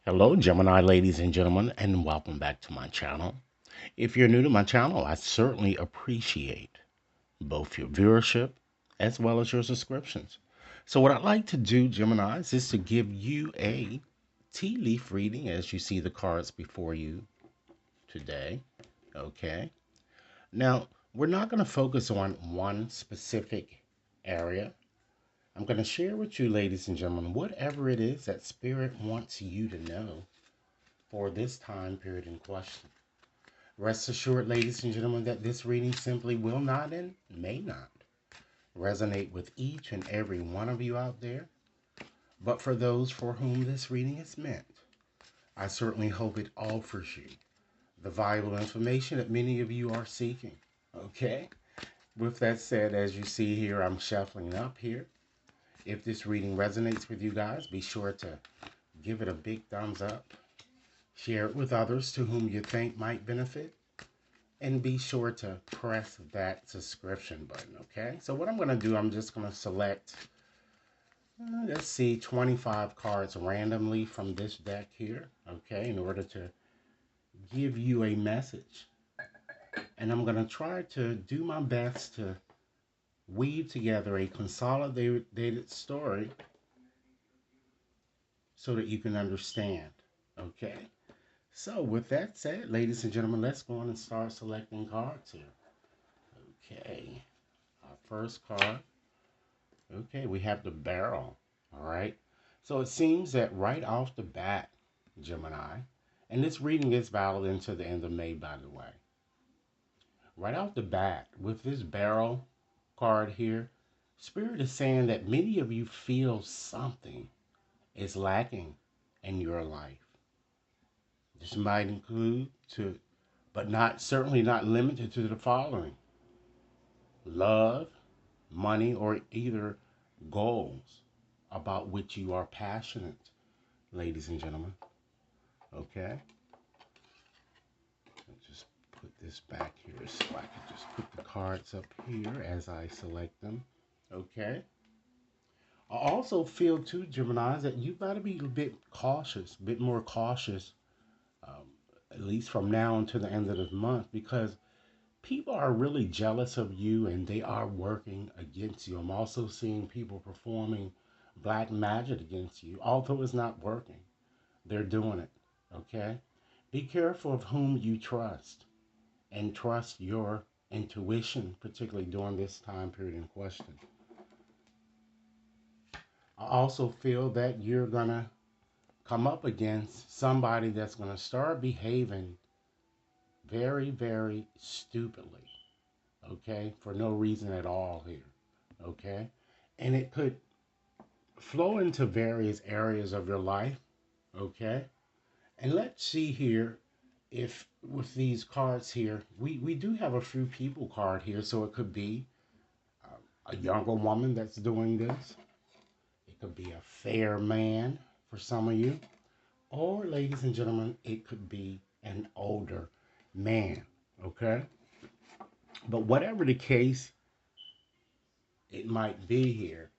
Hello, Gemini ladies and gentlemen, and welcome back to my channel. If you're new to my channel, I certainly appreciate both your viewership as well as your subscriptions. So what I'd like to do, Geminis, is to give you a tea leaf reading as you see the cards before you today. Okay. Now, we're not going to focus on one specific area. I'm going to share with you, ladies and gentlemen, whatever it is that Spirit wants you to know for this time period in question. Rest assured, ladies and gentlemen, that this reading simply will not and may not resonate with each and every one of you out there. But for those for whom this reading is meant, I certainly hope it offers you the valuable information that many of you are seeking. Okay? With that said, as you see here, I'm shuffling up here. If this reading resonates with you guys, be sure to give it a big thumbs up. Share it with others to whom you think might benefit. And be sure to press that subscription button, okay? So what I'm going to do, I'm just going to select, let's see, 25 cards randomly from this deck here, okay, in order to give you a message. And I'm going to try to do my best to weave together a consolidated story so that you can understand, okay? So with that said, ladies and gentlemen, let's go on and start selecting cards here. Okay, our first card. Okay, we have the barrel. All right. So it seems that right off the bat, Gemini, and this reading is valid until the end of May, by the way. Right off the bat, with this barrel card here, Spirit is saying that many of you feel something is lacking in your life. This might include but not certainly not limited to the following: love, money, or either goals about which you are passionate, ladies and gentlemen. Okay? I'll just put this back here so I can just put the cards up here as I select them. Okay? I also feel too, Gemini, that you've got to be a bit cautious, a bit more cautious, um, at least from now until the end of the month, because people are really jealous of you and they are working against you. I'm also seeing people performing black magic against you, although it's not working. They're doing it. Okay? Be careful of whom you trust and trust your intuition, particularly during this time period in question. I also feel that you're going to come up against somebody that's going to start behaving very, very stupidly, okay, for no reason at all here, okay? And it could flow into various areas of your life, okay? And let's see here if with these cards here, we do have a few people card here, so it could be a younger woman that's doing this. It could be a fair man for some of you. Or, ladies and gentlemen, it could be an older man, okay? But whatever the case it might be here,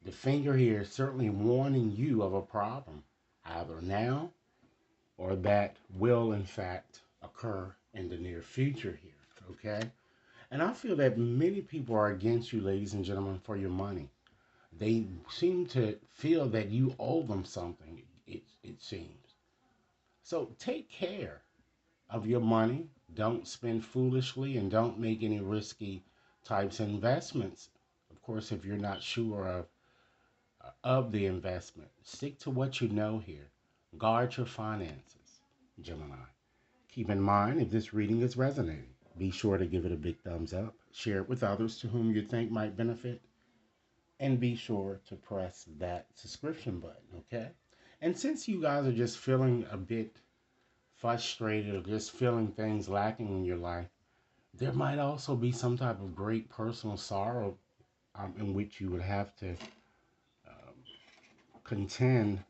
the finger here is certainly warning you of a problem, either now or that will, in fact, occur in the near future here, okay? And I feel that many people are against you, ladies and gentlemen, for your money. They seem to feel that you owe them something, it seems. So take care of your money. Don't spend foolishly and don't make any risky types of investments. Of course, if you're not sure of the investment, stick to what you know here. Guard your finances, Gemini. Keep in mind, if this reading is resonating, be sure to give it a big thumbs up, share it with others to whom you think might benefit, and be sure to press that subscription button, okay? And since you guys are just feeling a bit frustrated or just feeling things lacking in your life, there might also be some type of great personal sorrow in which you would have to contend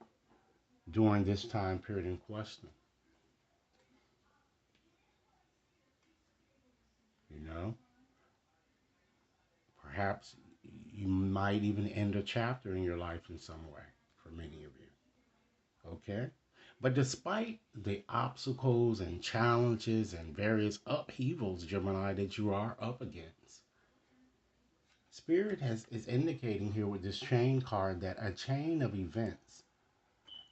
during this time period in question. You know, perhaps you might even end a chapter in your life in some way for many of you. Okay? But despite the obstacles and challenges and various upheavals, Gemini, that you are up against, Spirit is indicating here with this chain card that a chain of events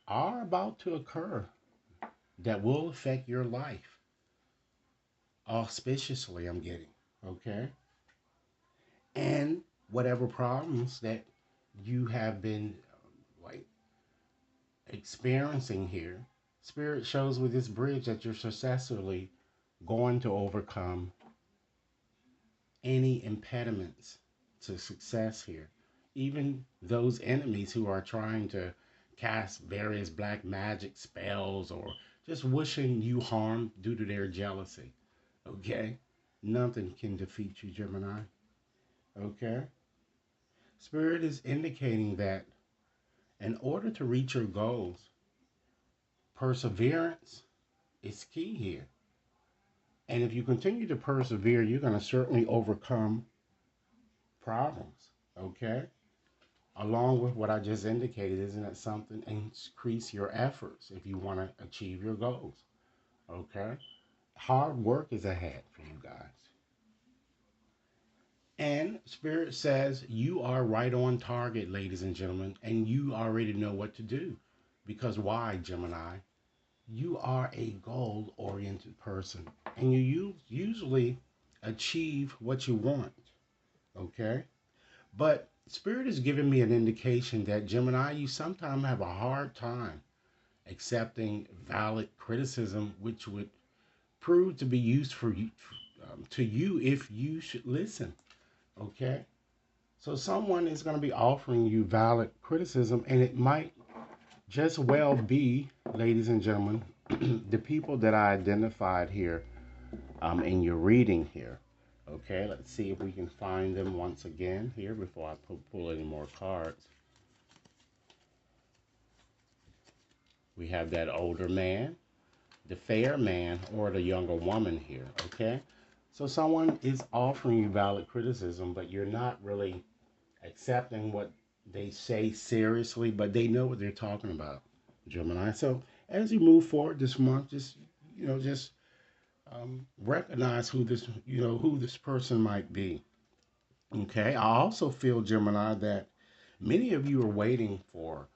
are about to occur that will affect your life auspiciously, I'm getting. Okay? And whatever problems that you have been like experiencing here, Spirit shows with this bridge that you're successfully going to overcome any impediments to success here. Even those enemies who are trying to cast various black magic spells or just wishing you harm due to their jealousy. Okay? Nothing can defeat you, Gemini. Okay? Spirit is indicating that in order to reach your goals, perseverance is key here. And if you continue to persevere, you're going to certainly overcome problems. Okay? Along with what I just indicated, isn't it something? Increase your efforts if you want to achieve your goals. Okay? Hard work is ahead for you guys. And Spirit says you are right on target, ladies and gentlemen, and you already know what to do. Because why, Gemini? You are a goal oriented person, and you usually achieve what you want. Okay? But Spirit is giving me an indication that Gemini, you sometimes have a hard time accepting valid criticism, which would prove to be used for you, to you if you should listen. Okay? So someone is going to be offering you valid criticism, and it might just well be, ladies and gentlemen, the people that I identified here in your reading here. Okay, let's see if we can find them once again here before I pull any more cards. We have that older man, the fair man, or the younger woman here. Okay, so someone is offering you valid criticism, but you're not really accepting what they say seriously, but they know what they're talking about, Gemini. So as you move forward this month, just recognize who this person might be. Okay. I also feel, Gemini, that many of you are waiting for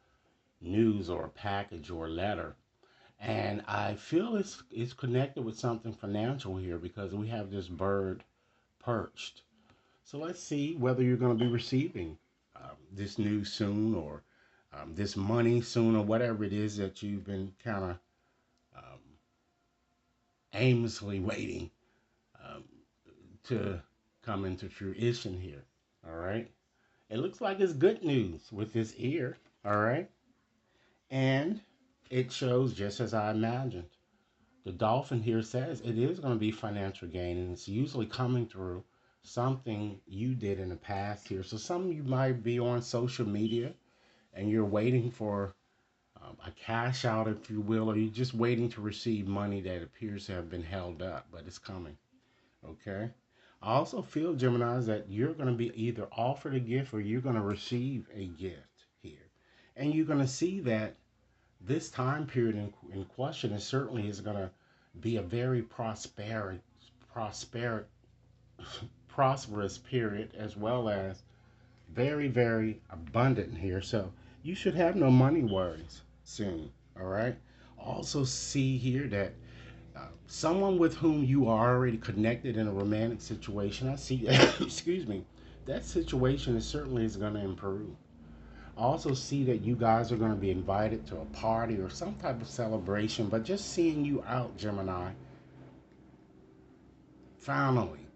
news or a package or a letter. And I feel it's connected with something financial here because we have this bird perched. So let's see whether you're going to be receiving this news soon or this money soon or whatever it is that you've been kind of um, aimlessly waiting um, to come into fruition here. All right. It looks like it's good news with this ear. All right. And it shows just as I imagined. The dolphin here says it is going to be financial gain, and it's usually coming through something you did in the past here. So some of you might be on social media and you're waiting for a cash out, if you will, or you're just waiting to receive money that appears to have been held up, but it's coming. Okay. I also feel, Geminis, that you're going to be either offered a gift or you're going to receive a gift here. And you're going to see that this time period in question is going to be a very prosper, prosperous period, as well as very, very abundant here. So you should have no money worries soon. All right. Also see here that someone with whom you are already connected in a romantic situation, I see, excuse me, that situation is going to improve. I also see that you guys are going to be invited to a party or some type of celebration, but just seeing you out, Gemini, finally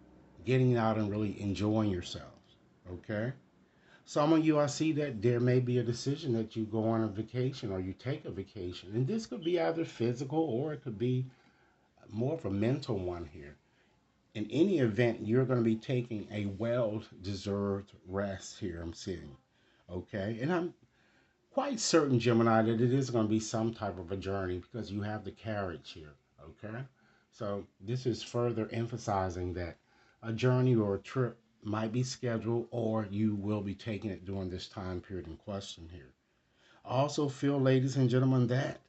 getting out and really enjoying yourselves. Okay? Some of you, I see that there may be a decision that you go on a vacation or you take a vacation. And this could be either physical or it could be more of a mental one here. In any event, you're going to be taking a well deserved rest here, I'm seeing. Okay? And I'm quite certain, Gemini, that it is going to be some type of a journey because you have the carriage here. Okay? So this is further emphasizing that a journey or a trip might be scheduled or you will be taking it during this time period in question here. I also feel, ladies and gentlemen, that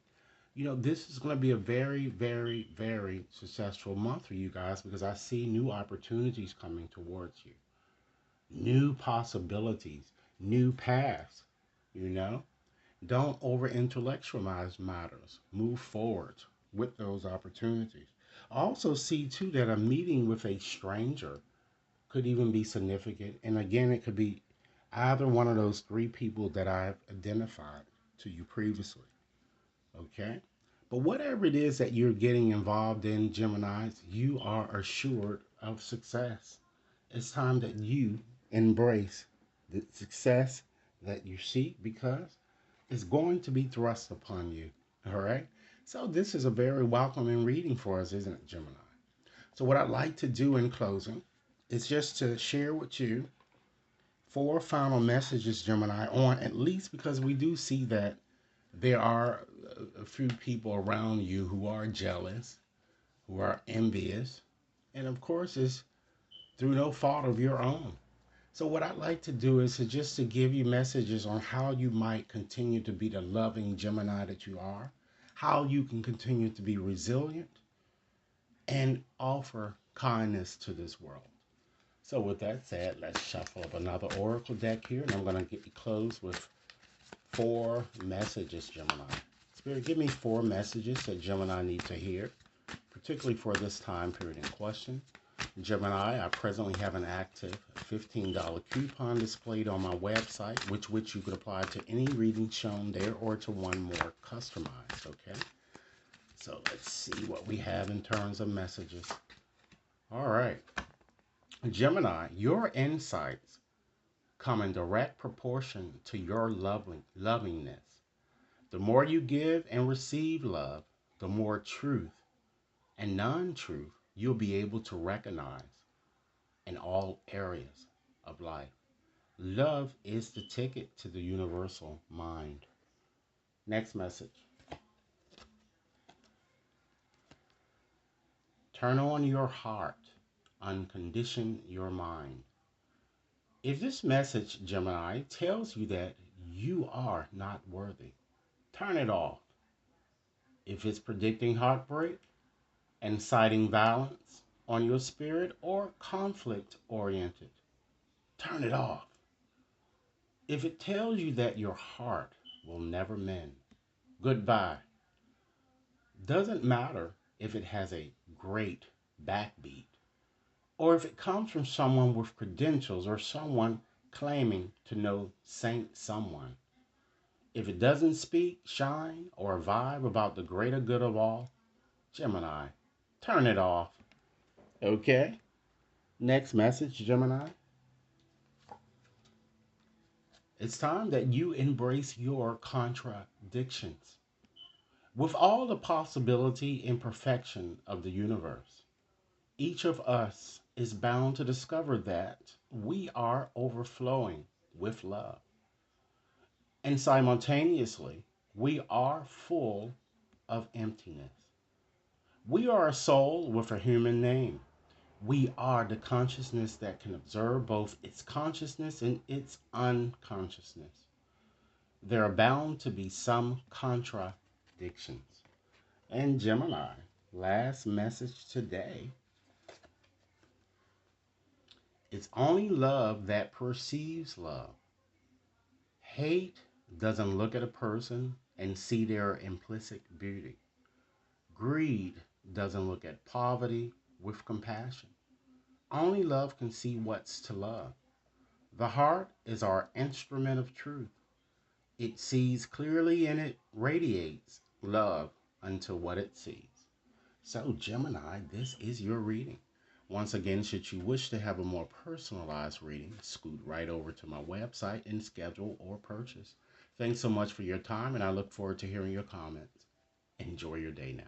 This is going to be a very, very, very successful month for you guys because I see new opportunities coming towards you, new possibilities, new paths. You know, don't over intellectualize matters. Move forward with those opportunities. I also see too that a meeting with a stranger could even be significant. And again, it could be either one of those three people that I've identified to you previously. Okay? But whatever it is that you're getting involved in, Geminis, you are assured of success. It's time that you embrace the success that you seek because it's going to be thrust upon you. All right? So, this is a very welcoming reading for us, isn't it, Gemini? So, what I'd like to do in closing is just to share with you four final messages, Gemini, on at least because we do see that there are a few people around you who are jealous, who are envious, and of course, it's through no fault of your own. So, what I'd like to do is just to give you messages on how you might continue to be the loving Gemini that you are, how you can continue to be resilient, and offer kindness to this world. So, with that said, let's shuffle up another oracle deck here, and I'm going to get you closed with four messages, Gemini. Spirit, give me four messages that Gemini need to hear, particularly for this time period in question. Gemini, I presently have an active $15 coupon displayed on my website, which you could apply to any reading shown there or to one more customized, okay? So let's see what we have in terms of messages. All right. Gemini, your insights come in direct proportion to your lovingness. The more you give and receive love, the more truth and non-truth you'll be able to recognize in all areas of life. Love is the ticket to the universal mind. Next message. Turn on your heart, uncondition your mind. If this message, Gemini, tells you that you are not worthy, turn it off. If it's predicting heartbreak, inciting violence on your spirit, or conflict oriented, turn it off. If it tells you that your heart will never mend, goodbye. Doesn't matter if it has a great backbeat or if it comes from someone with credentials or someone claiming to know Saint someone. If it doesn't speak, shine, or vibe about the greater good of all, Gemini, turn it off. Okay? Next message, Gemini. It's time that you embrace your contradictions. With all the possibility and perfection of the universe, each of us is bound to discover that we are overflowing with love. And simultaneously, we are full of emptiness. We are a soul with a human name. We are the consciousness that can observe both its consciousness and its unconsciousness. There are bound to be some contradictions. And Gemini, last message today. It's only love that perceives love. Hate doesn't look at a person and see their implicit beauty. Greed doesn't look at poverty with compassion. Only love can see what's to love. The heart is our instrument of truth. It sees clearly and it radiates love unto what it sees. So, Gemini, this is your reading. Once again, should you wish to have a more personalized reading, scoot right over to my website and schedule or purchase. Thanks so much for your time, and I look forward to hearing your comments. Enjoy your day now.